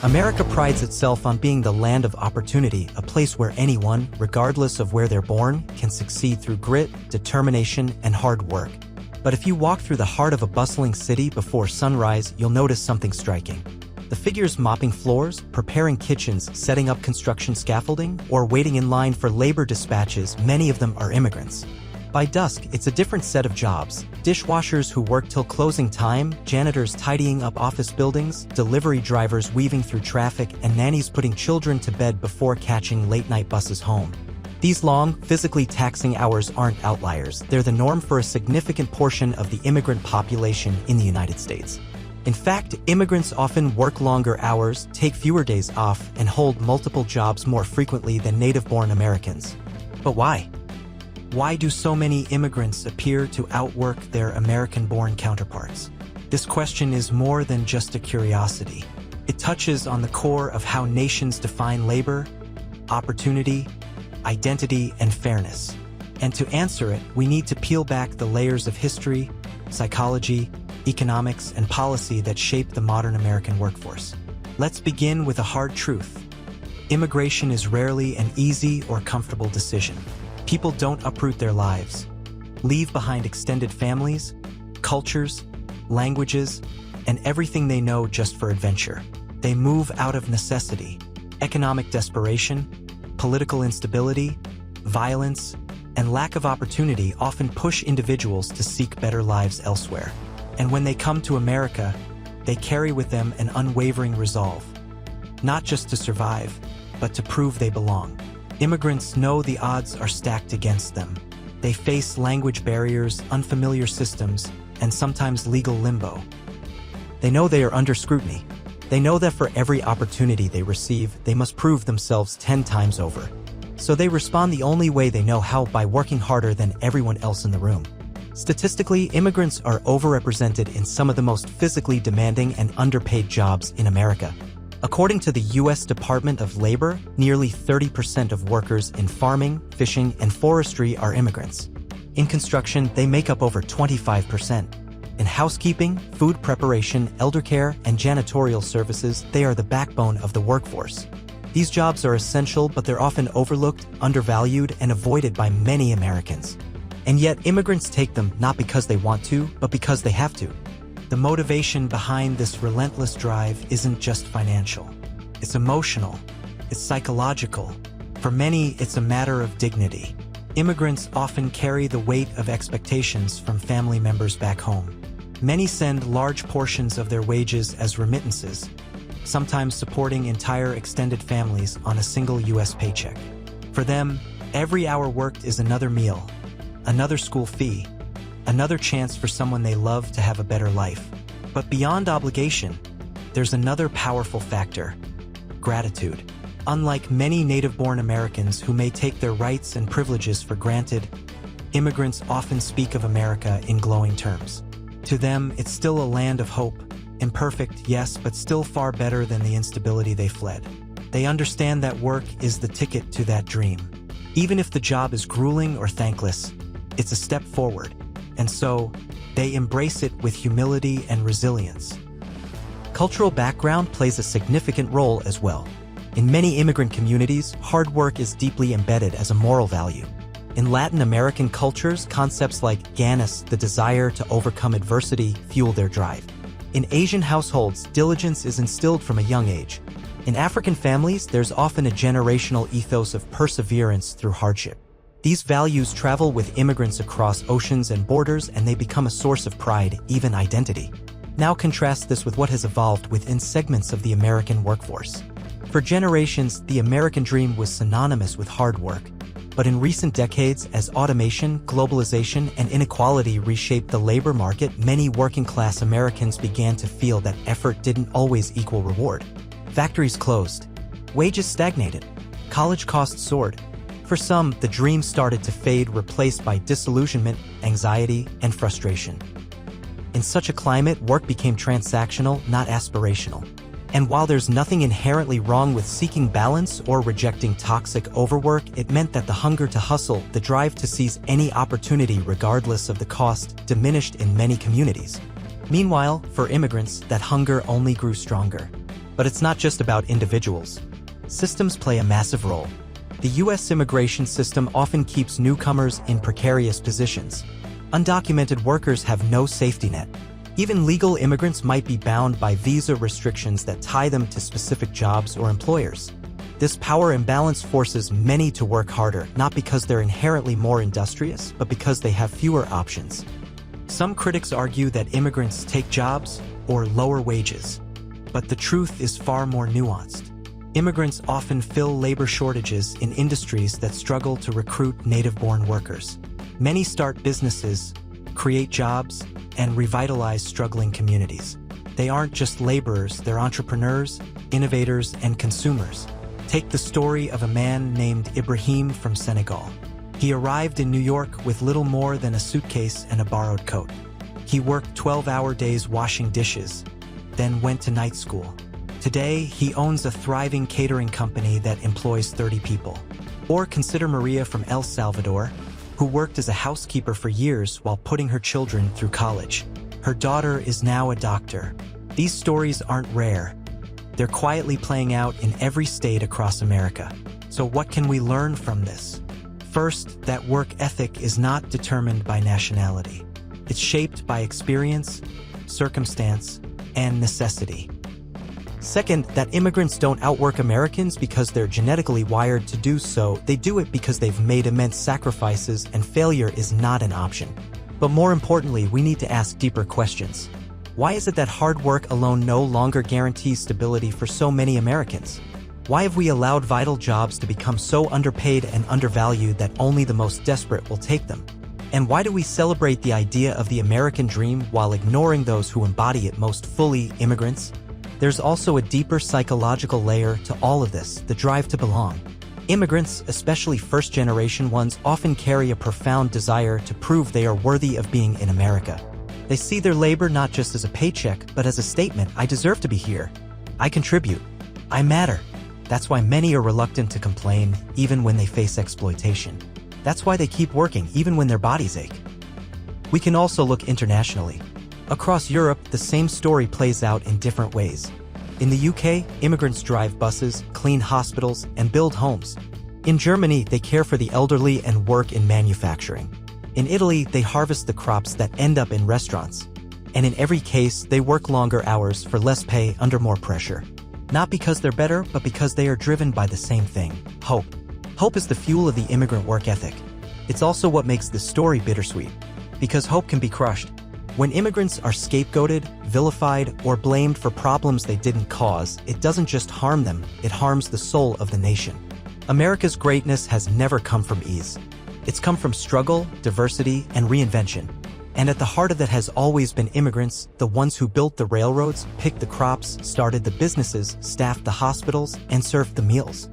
America prides itself on being the land of opportunity, a place where anyone, regardless of where they're born, can succeed through grit, determination, and hard work. But if you walk through the heart of a bustling city before sunrise, you'll notice something striking. The figures mopping floors, preparing kitchens, setting up construction scaffolding, or waiting in line for labor dispatches, many of them are immigrants. By dusk, it's a different set of jobs. Dishwashers who work till closing time, janitors tidying up office buildings, delivery drivers weaving through traffic, and nannies putting children to bed before catching late-night buses home. These long, physically taxing hours aren't outliers. They're the norm for a significant portion of the immigrant population in the United States. In fact, immigrants often work longer hours, take fewer days off, and hold multiple jobs more frequently than native-born Americans. But why? Why do so many immigrants appear to outwork their American-born counterparts? This question is more than just a curiosity. It touches on the core of how nations define labor, opportunity, identity, and fairness. And to answer it, we need to peel back the layers of history, psychology, economics, and policy that shape the modern American workforce. Let's begin with a hard truth. Immigration is rarely an easy or comfortable decision. People don't uproot their lives, leave behind extended families, cultures, languages, and everything they know just for adventure. They move out of necessity. Economic desperation, political instability, violence, and lack of opportunity often push individuals to seek better lives elsewhere. And when they come to America, they carry with them an unwavering resolve, not just to survive, but to prove they belong. Immigrants know the odds are stacked against them. They face language barriers, unfamiliar systems, and sometimes legal limbo. They know they are under scrutiny. They know that for every opportunity they receive, they must prove themselves 10 times over. So they respond the only way they know how, by working harder than everyone else in the room. Statistically, immigrants are overrepresented in some of the most physically demanding and underpaid jobs in America. According to the U.S. Department of Labor, nearly 30% of workers in farming, fishing, and forestry are immigrants. In construction, they make up over 25%. In housekeeping, food preparation, elder care, and janitorial services, they are the backbone of the workforce. These jobs are essential, but they're often overlooked, undervalued, and avoided by many Americans. And yet, immigrants take them not because they want to, but because they have to. The motivation behind this relentless drive isn't just financial. It's emotional. It's psychological. For many, it's a matter of dignity. Immigrants often carry the weight of expectations from family members back home. Many send large portions of their wages as remittances, sometimes supporting entire extended families on a single U.S. paycheck. For them, every hour worked is another meal, another school fee, another chance for someone they love to have a better life. But beyond obligation, there's another powerful factor: gratitude. Unlike many native-born Americans who may take their rights and privileges for granted, immigrants often speak of America in glowing terms. To them, it's still a land of hope. Imperfect, yes, but still far better than the instability they fled. They understand that work is the ticket to that dream. Even if the job is grueling or thankless, it's a step forward. And so, they embrace it with humility and resilience. Cultural background plays a significant role as well. In many immigrant communities, hard work is deeply embedded as a moral value. In Latin American cultures, concepts like ganas, the desire to overcome adversity, fuel their drive. In Asian households, diligence is instilled from a young age. In African families, there's often a generational ethos of perseverance through hardship. These values travel with immigrants across oceans and borders, and they become a source of pride, even identity. Now contrast this with what has evolved within segments of the American workforce. For generations, the American dream was synonymous with hard work. But in recent decades, as automation, globalization, and inequality reshaped the labor market, many working-class Americans began to feel that effort didn't always equal reward. Factories closed. Wages stagnated. College costs soared. For some, the dream started to fade, replaced by disillusionment, anxiety, and frustration. In such a climate, work became transactional, not aspirational. And while there's nothing inherently wrong with seeking balance or rejecting toxic overwork, it meant that the hunger to hustle, the drive to seize any opportunity regardless of the cost, diminished in many communities. Meanwhile, for immigrants, that hunger only grew stronger. But it's not just about individuals. Systems play a massive role. The U.S. immigration system often keeps newcomers in precarious positions. Undocumented workers have no safety net. Even legal immigrants might be bound by visa restrictions that tie them to specific jobs or employers. This power imbalance forces many to work harder, not because they're inherently more industrious, but because they have fewer options. Some critics argue that immigrants take jobs or lower wages. But the truth is far more nuanced. Immigrants often fill labor shortages in industries that struggle to recruit native-born workers. Many start businesses, create jobs, and revitalize struggling communities. They aren't just laborers, they're entrepreneurs, innovators, and consumers. Take the story of a man named Ibrahim from Senegal. He arrived in New York with little more than a suitcase and a borrowed coat. He worked 12-hour days washing dishes, then went to night school. Today, he owns a thriving catering company that employs 30 people. Or consider Maria from El Salvador, who worked as a housekeeper for years while putting her children through college. Her daughter is now a doctor. These stories aren't rare. They're quietly playing out in every state across America. So what can we learn from this? First, that work ethic is not determined by nationality. It's shaped by experience, circumstance, and necessity. Second, that immigrants don't outwork Americans because they're genetically wired to do so. They do it because they've made immense sacrifices, and failure is not an option. But more importantly, we need to ask deeper questions. Why is it that hard work alone no longer guarantees stability for so many Americans? Why have we allowed vital jobs to become so underpaid and undervalued that only the most desperate will take them? And why do we celebrate the idea of the American dream while ignoring those who embody it most fully, immigrants? There's also a deeper psychological layer to all of this, the drive to belong. Immigrants, especially first-generation ones, often carry a profound desire to prove they are worthy of being in America. They see their labor not just as a paycheck, but as a statement: I deserve to be here. I contribute. I matter. That's why many are reluctant to complain, even when they face exploitation. That's why they keep working, even when their bodies ache. We can also look internationally. Across Europe, the same story plays out in different ways. In the UK, immigrants drive buses, clean hospitals, and build homes. In Germany, they care for the elderly and work in manufacturing. In Italy, they harvest the crops that end up in restaurants. And in every case, they work longer hours for less pay under more pressure. Not because they're better, but because they are driven by the same thing: hope. Hope is the fuel of the immigrant work ethic. It's also what makes this story bittersweet, because hope can be crushed. When immigrants are scapegoated, vilified, or blamed for problems they didn't cause, it doesn't just harm them, it harms the soul of the nation. America's greatness has never come from ease. It's come from struggle, diversity, and reinvention. And at the heart of that has always been immigrants, the ones who built the railroads, picked the crops, started the businesses, staffed the hospitals, and served the meals.